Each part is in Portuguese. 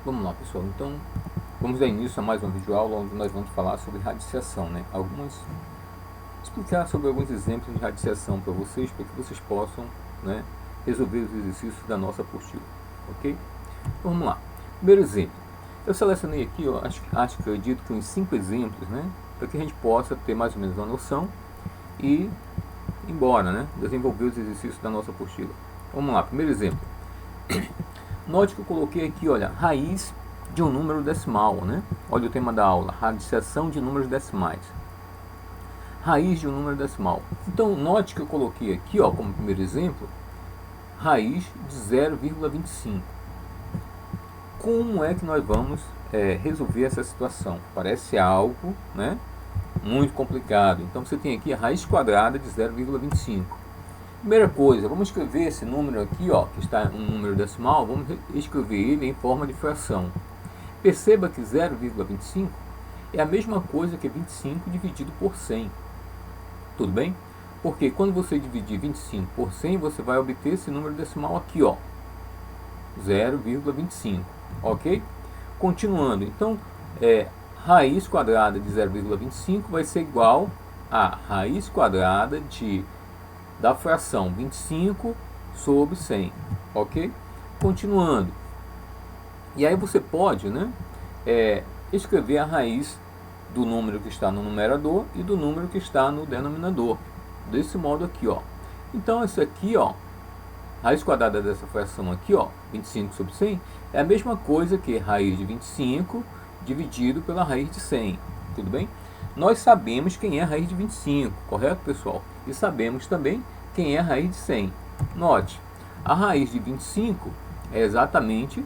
Vamos lá, pessoal. Então, vamos dar início a mais uma videoaula onde nós vamos falar sobre radiciação, né? Explicar sobre alguns exemplos de radiciação para que vocês possam, né, resolver os exercícios da nossa apostila, ok? Então, vamos lá. Primeiro exemplo. Eu selecionei aqui, ó, acredito que uns 5 exemplos, né, para que a gente possa ter mais ou menos uma noção e embora, né, desenvolver os exercícios da nossa apostila. Vamos lá, primeiro exemplo. Note que eu coloquei aqui, olha, raiz de um número decimal, né? Olha o tema da aula, radiciação de números decimais. Raiz de um número decimal. Então, note que eu coloquei aqui, ó, como primeiro exemplo, raiz de 0,25. Como é que nós vamos resolver essa situação? Parece algo, né, muito complicado. Então, você tem aqui a raiz quadrada de 0,25. Primeira coisa, vamos escrever esse número aqui, ó, que está um número decimal, vamos escrever ele em forma de fração. Perceba que 0,25 é a mesma coisa que 25 dividido por 100. Tudo bem? Porque quando você dividir 25 por 100, você vai obter esse número decimal aqui, ó, 0,25, ok? Continuando, então, raiz quadrada de 0,25 vai ser igual a raiz quadrada da fração 25 sobre 100, ok? Continuando. E aí você pode, né, escrever a raiz do número que está no numerador e do número que está no denominador. Desse modo aqui, ó. Então, isso aqui, ó, raiz quadrada dessa fração aqui, ó, 25 sobre 100, é a mesma coisa que raiz de 25 dividido pela raiz de 100. Tudo bem? Nós sabemos quem é a raiz de 25, correto, pessoal? E sabemos também quem é a raiz de 100. Note, a raiz de 25 é exatamente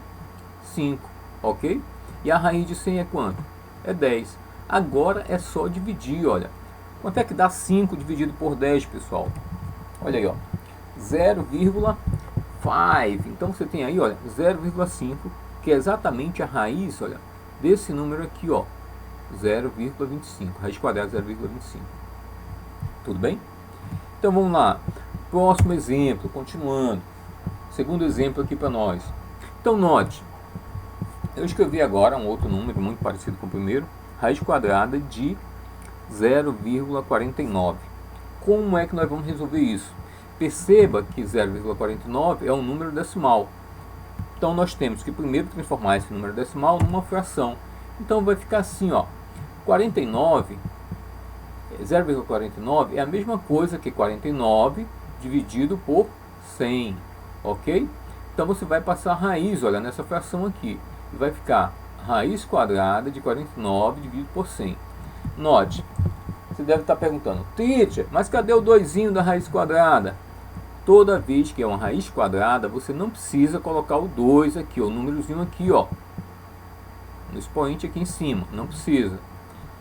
5, ok? E a raiz de 100 é quanto? É 10. Agora é só dividir, olha. Quanto é que dá 5 dividido por 10, pessoal? Olha aí, ó. 0,5. Então você tem aí, olha, 0,5, que é exatamente a raiz, olha, desse número aqui, ó. 0,25, raiz quadrada 0,25. Tudo bem? Então vamos lá. Próximo exemplo, continuando. Segundo exemplo aqui para nós. Então note, eu escrevi agora um outro número muito parecido com o primeiro, raiz quadrada de 0,49. Como é que nós vamos resolver isso? Perceba que 0,49 é um número decimal. Então nós temos que primeiro transformar esse número decimal numa fração. Então vai ficar assim, ó. 0,49 é a mesma coisa que 49 dividido por 100, ok? Então você vai passar a raiz, olha, nessa fração aqui, e vai ficar raiz quadrada de 49 dividido por 100. Note, você deve estar perguntando, teacher, mas cadê o 2 da raiz quadrada? Toda vez que é uma raiz quadrada, você não precisa colocar o 2 aqui, o númerozinho aqui, ó, no expoente aqui em cima, não precisa.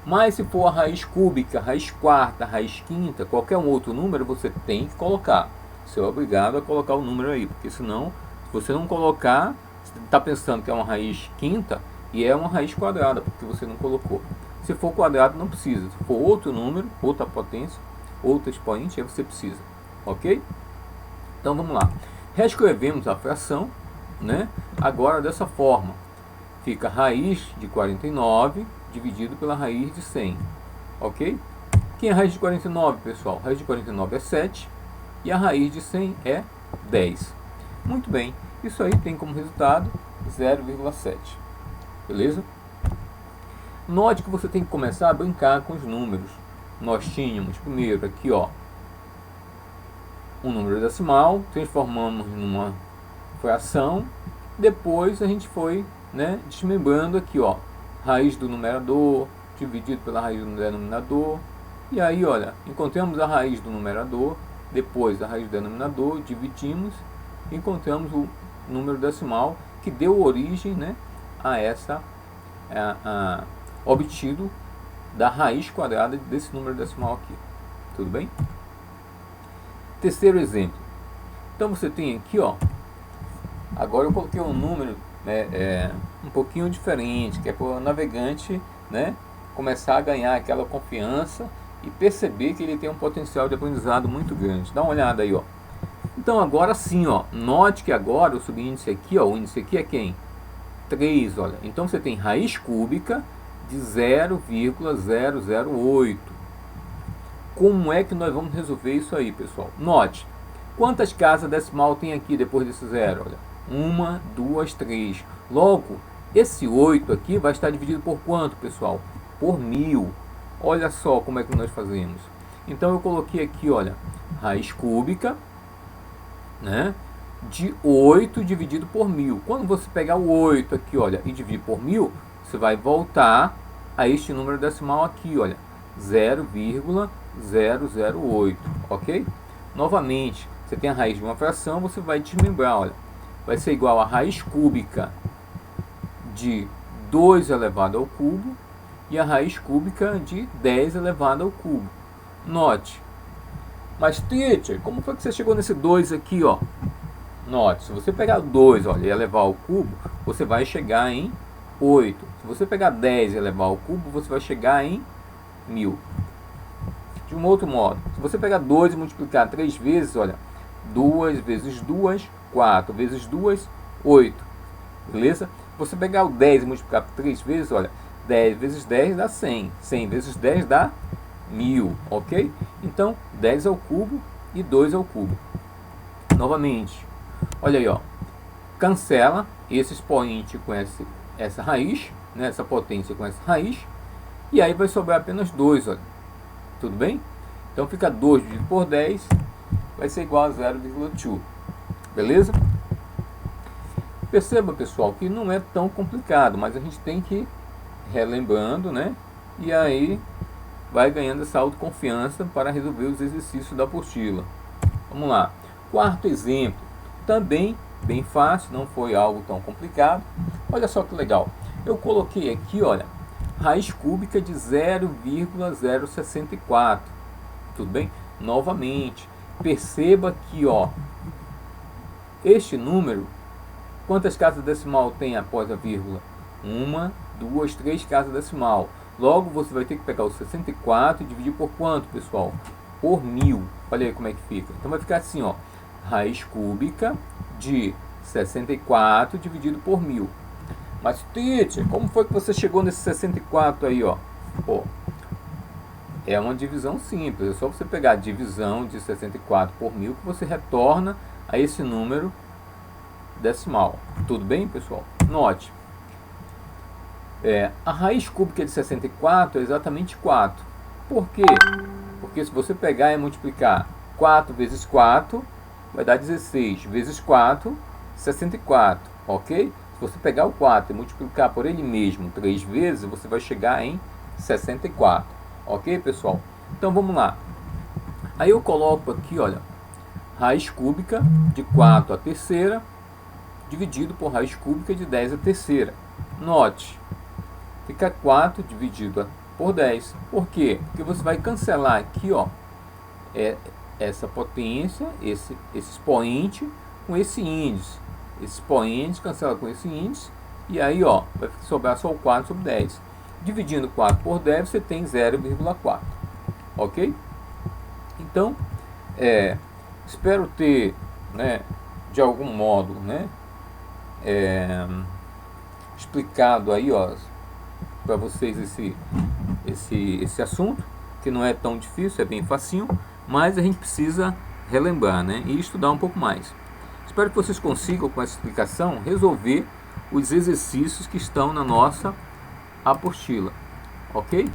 Mas se for a raiz cúbica, raiz quarta, raiz quinta, qualquer um outro número, você tem que colocar. Você é obrigado a colocar o número aí, porque senão, se você não colocar, você está pensando que é uma raiz quinta e é uma raiz quadrada, porque você não colocou. Se for quadrado, não precisa. Se for outro número, outra potência, outro expoente, aí você precisa. Ok? Então vamos lá. Reescrevemos a fração, né? Agora dessa forma. Fica raiz de 49 dividido pela raiz de 100. Ok? Quem é a raiz de 49, pessoal? A raiz de 49 é 7 e a raiz de 100 é 10. Muito bem. Isso aí tem como resultado 0,7. Beleza? Note que você tem que começar a brincar com os números. Nós tínhamos primeiro aqui, ó, um número decimal, transformamos numa fração, depois a gente foi, né, desmembrando aqui, ó, raiz do numerador dividido pela raiz do denominador, e aí, olha, encontramos a raiz do numerador, depois a raiz do denominador, dividimos, encontramos o número decimal que deu origem, né, a essa obtido da raiz quadrada desse número decimal aqui. Tudo bem? Terceiro exemplo. Então você tem aqui, ó, agora eu coloquei um número, né, um pouquinho diferente, que é para o navegante, né, começar a ganhar aquela confiança e perceber que ele tem um potencial de aprendizado muito grande. Dá uma olhada aí, ó. Então agora sim, ó, note que agora o subíndice aqui, ó, o índice aqui é quem? 3, olha. Então você tem raiz cúbica de 0,008. Como é que nós vamos resolver isso aí, pessoal? Note, quantas casas decimal tem aqui depois desse zero? Olha, 1, 2, 3. Logo, esse 8 aqui vai estar dividido por quanto, pessoal? Por 1000. Olha só como é que nós fazemos. Então eu coloquei aqui, olha, raiz cúbica, né, de 8 dividido por 1000. Quando você pegar o 8 aqui, olha, e dividir por 1000, você vai voltar a este número decimal aqui, olha, 0,008, ok? Novamente, você tem a raiz de uma fração, você vai desmembrar, olha, vai ser igual a raiz cúbica de 2 elevado ao cubo e a raiz cúbica de 10 elevado ao cubo. Note, mas teacher, como foi que você chegou nesse 2 aqui, ó? Note, se você pegar 2, olha, e elevar ao cubo, você vai chegar em 8. Se você pegar 10 e elevar ao cubo, você vai chegar em 1000. De um outro modo, se você pegar 2 e multiplicar 3 vezes, olha, 2 vezes 2, 4 vezes 2, 8. Beleza? Se você pegar o 10 e multiplicar 3 vezes, olha, 10 vezes 10 dá 100. 100 vezes 10 dá 1000, ok? Então, 10 ao cubo e 2 ao cubo. Novamente, olha aí, ó, cancela esse expoente com essa raiz, né, essa potência com essa raiz, e aí vai sobrar apenas 2, olha. Tudo bem? Então fica 2 dividido por 10, vai ser igual a 0,2. Beleza? Perceba, pessoal, que não é tão complicado, mas a gente tem que ir relembrando, né? E aí vai ganhando essa autoconfiança para resolver os exercícios da apostila. Vamos lá. Quarto exemplo, também bem fácil, não foi algo tão complicado. Olha só que legal. Eu coloquei aqui, olha, raiz cúbica de 0,064. Tudo bem? Novamente, perceba que, ó, este número, quantas casas decimal tem após a vírgula? 1, 2, 3 casas decimal. Logo, você vai ter que pegar o 64 e dividir por quanto, pessoal? Por 1000. Olha aí como é que fica. Então vai ficar assim, ó, raiz cúbica de 64 dividido por 1000. Mas, teacher, como foi que você chegou nesse 64 aí, ó? Pô, é uma divisão simples. É só você pegar a divisão de 64 por 1000 que você retorna a esse número decimal. Tudo bem, pessoal? Note, a raiz cúbica de 64 é exatamente 4. Por quê? Porque se você pegar e multiplicar 4 vezes 4, vai dar 16. Vezes 4, 64. Ok? Se você pegar o 4 e multiplicar por ele mesmo 3 vezes, você vai chegar em 64. Ok, pessoal? Então vamos lá. Aí eu coloco aqui, olha, raiz cúbica de 4 à terceira dividido por raiz cúbica de 10 à terceira. Note, fica 4 dividido por 10. Por quê? Porque você vai cancelar aqui, ó, essa potência, esse expoente com esse índice. Esse expoente cancela com esse índice. E aí, ó, vai sobrar só o 4 sobre 10. Dividindo 4 por 10, você tem 0,4. Ok? Então, espero ter, né, de algum modo, né, explicado aí, ó, para vocês esse assunto, que não é tão difícil, é bem facinho, mas a gente precisa relembrar, né, e estudar um pouco mais. Espero que vocês consigam, com essa explicação, resolver os exercícios que estão na nossa apostila, ok?